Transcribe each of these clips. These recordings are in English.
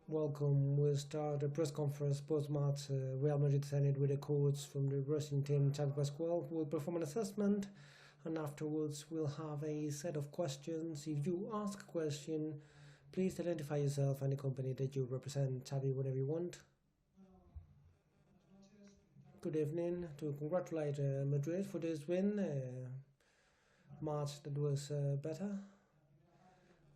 Welcome. We'll start a press conference post-match Real Madrid Zenit with the coach from the Russian team, Xavi Pascual. We'll perform an assessment, and afterwards we'll have a set of questions. If you ask a question, please identify yourself and the company that you represent. Xavi, whatever you want. Good evening. To congratulate Madrid for this win. Match that was better.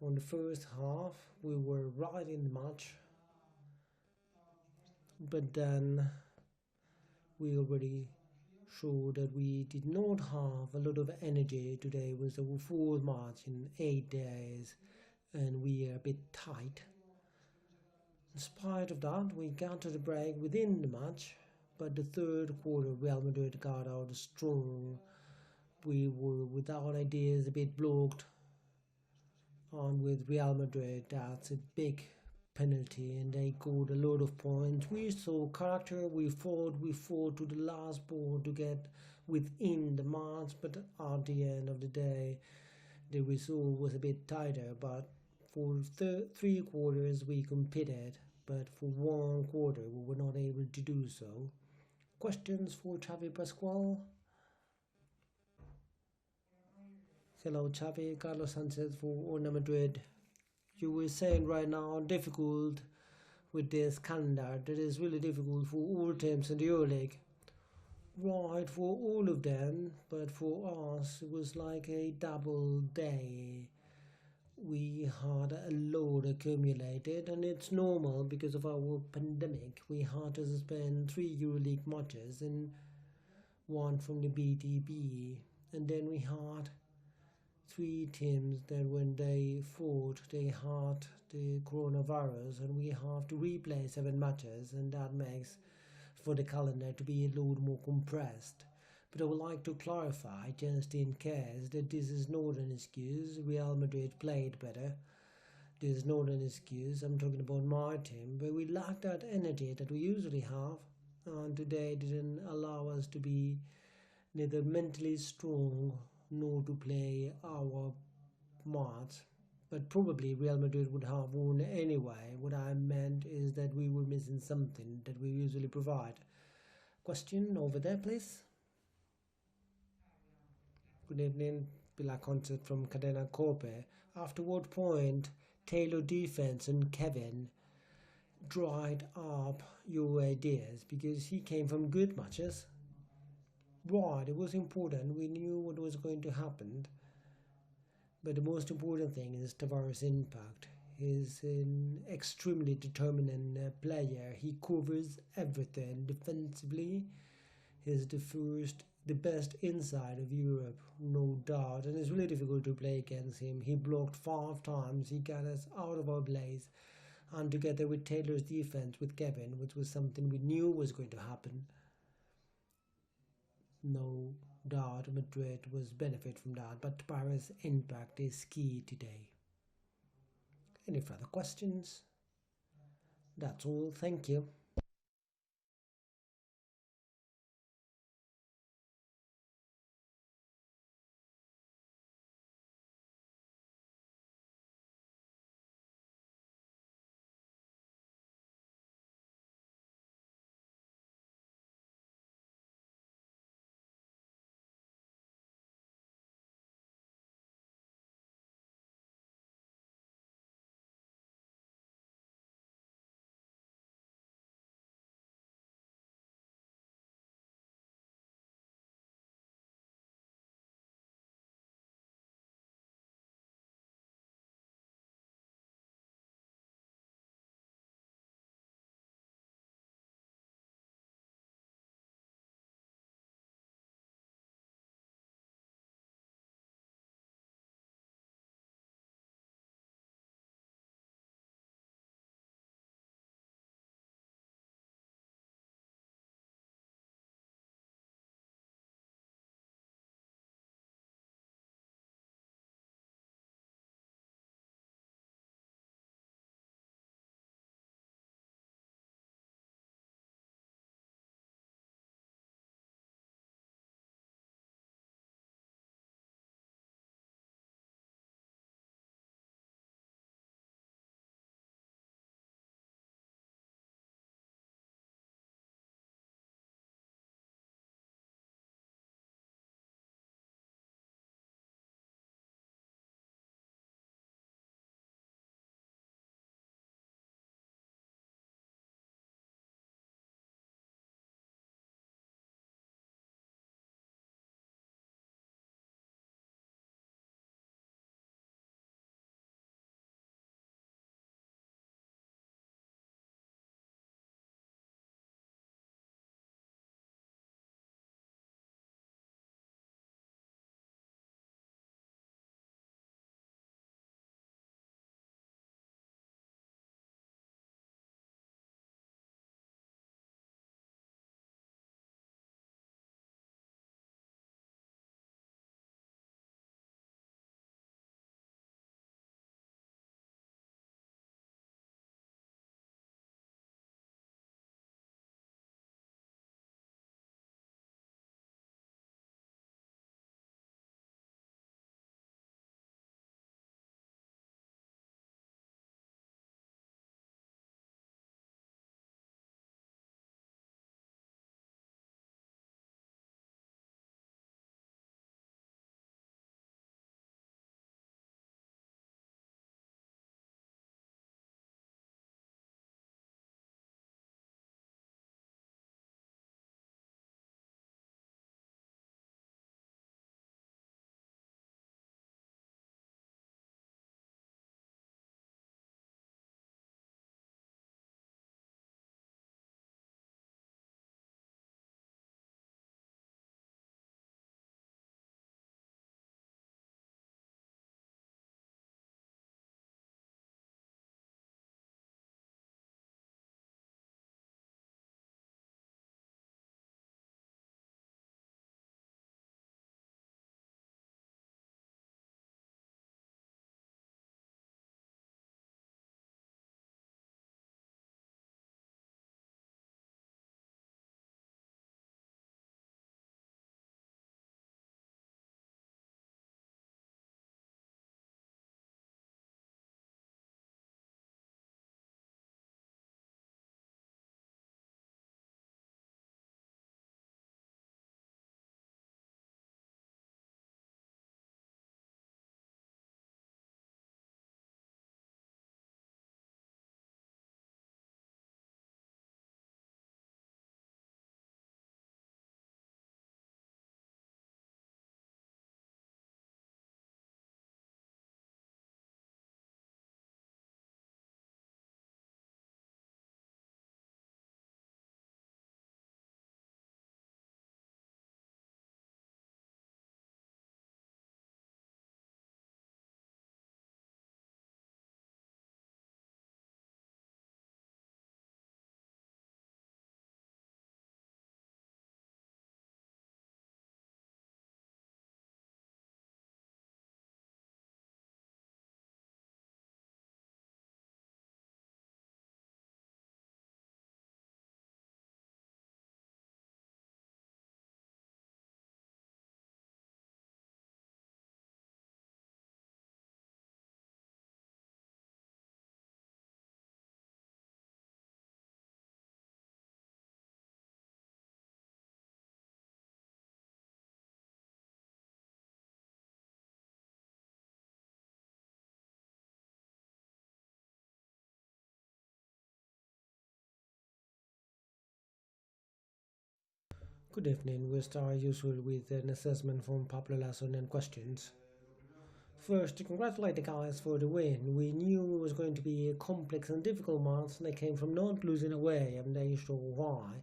On the first half, we were right in the match, but then we already showed that we did not have a lot of energy. Today was our fourth match in 8 days, and we are a bit tight. In spite of that, we got to the break within the match, but the third quarter, Real Madrid got out strong. We were without ideas, a bit blocked, and with Real Madrid, that's a big penalty, and they got a lot of points. We saw character, we fought to the last ball to get within the match, but at the end of the day, the result was a bit tighter. But for 3 quarters, we competed, but for 1 quarter, we were not able to do so. Questions for Xavi Pascual? Hello, Xavi. Carlos Sanchez for Ona Madrid. You were saying right now difficult with this calendar. That is really difficult for all teams in the EuroLeague. Right, for all of them, but for us it was like a double day. We had a load accumulated, and it's normal because of our pandemic. We had to suspend 3 EuroLeague matches and one from the BTB, and then we had 3 teams that when they fought they had the coronavirus, and we have to replay 7 matches, and that makes for the calendar to be a lot more compressed. But I would like to clarify, just in case, that this is not an excuse. Real Madrid played better. This is not an excuse. I'm talking about my team, but we lacked that energy that we usually have, and today didn't allow us to be neither mentally strong nor to play our match. But probably Real Madrid would have won anyway. What I meant is that we were missing something that we usually provide. Question over there, please. Good evening, Pilar Concert from Cadena Corpe. After what point Taylor defense and Kevin dried up your ideas because he came from good matches? Right, it was important. We knew what was going to happen. But the most important thing is Tavares' impact. He's an extremely determined player. He covers everything defensively. He's the best inside of Europe, no doubt. And it's really difficult to play against him. He blocked 5 times. He got us out of our place. And together with Taylor's defense with Kevin, which was something we knew was going to happen, no doubt Madrid was benefit from that. But Paris' impact is key today. Any further questions? That's all. Thank you. Good evening. We start usually with an assessment from popular lesson and questions. First, to congratulate the guys for the win. We knew it was going to be a complex and difficult match, and they came from not losing away, and they show why.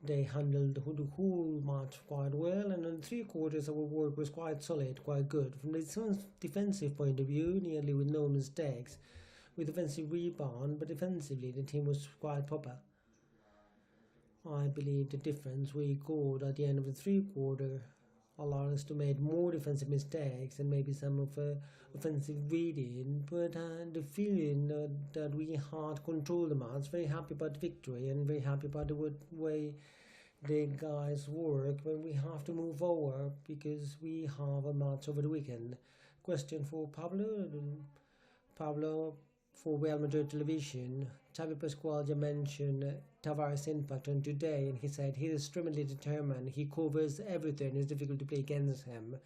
They handled the whole match quite well, and in 3 quarters, our work was quite solid, quite good. From the defensive point of view, nearly with no mistakes, with offensive rebound, but defensively, the team was quite proper. I believe the difference we scored at the end of the 3 quarter allowed us to make more defensive mistakes and maybe some of offensive reading, but the feeling that we had controlled the match, very happy about the victory and very happy about the way the guys work when we have to move over because we have a match over the weekend. Question for Pablo. Pablo, for Real Madrid television, Xavi Pascual mentioned Tavares' impact on today, and he said he is extremely determined. He covers everything. It's difficult to play against him.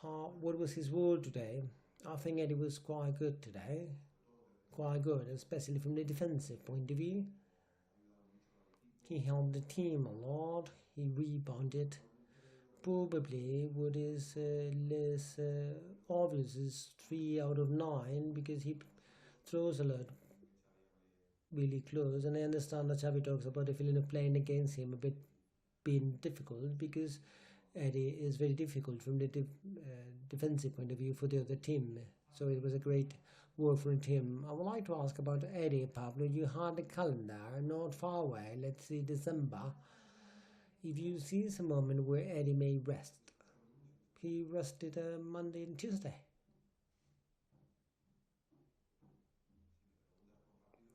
What was his role today? I think Eddie was quite good today. Quite good, especially from the defensive point of view. He helped the team a lot. He rebounded. Probably what is less obvious is 3 out of 9 because he throws a lot really close. And I understand that Xavi talks about the feeling of playing against him a bit being difficult because Eddie is very difficult from the defensive point of view for the other team. So it was a great work for the team. I would like to ask about Eddie, Pablo. You had the calendar not far away. Let's see December. If you see some moment where Eddie may rest, he rested Monday and Tuesday.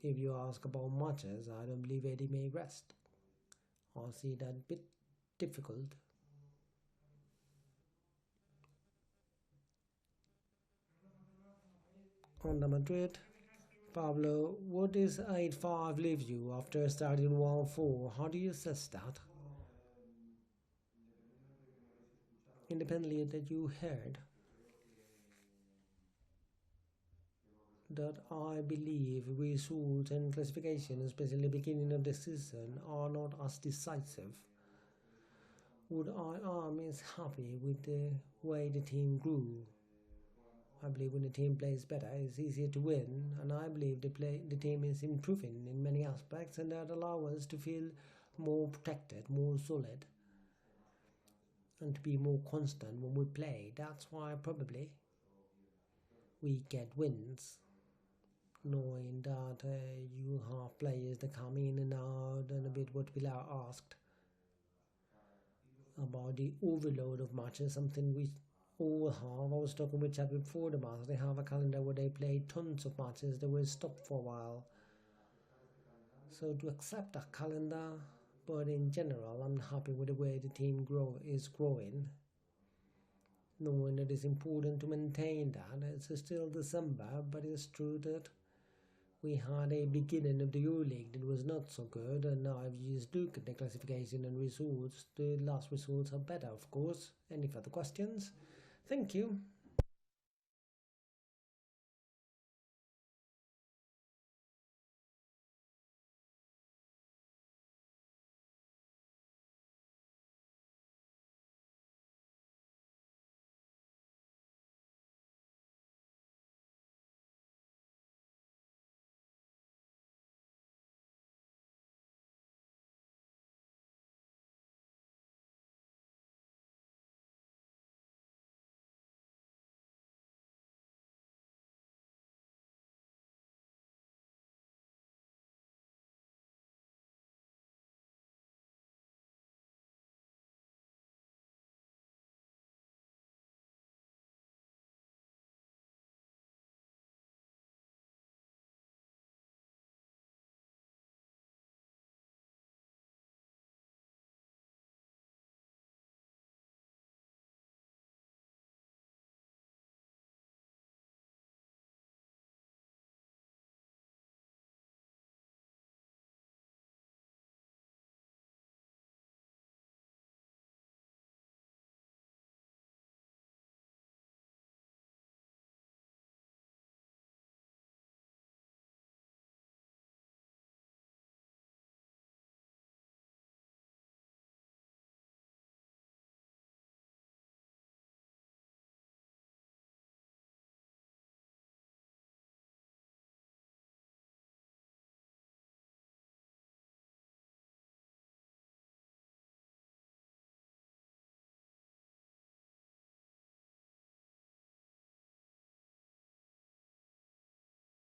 If you ask about matches, I don't believe Eddie may rest. I see that bit difficult. On the Madrid, Pablo, what is 8-5 leave you after starting 1-4? How do you assess that? Independently that you heard that I believe results and classification, especially the beginning of the season, are not as decisive. What I am is happy with the way the team grew. I believe when the team plays better, it's easier to win, and I believe the team is improving in many aspects, and that allows us to feel more protected, more solid, and to be more constant when we play. That's why probably we get wins, knowing that you have players that come in and out, and a bit what Pilar asked about the overload of matches, something we all have. I was talking with Chad before the match. They have a calendar where they play tons of matches. They were stopped for a while. So to accept that calendar, but in general, I'm happy with the way the team is growing. Knowing that it's important to maintain that. It's still December, but it's true that we had a beginning of the EuroLeague that was not so good, and now if you just look at the classification and results, the last results are better, of course. Any further questions? Thank you.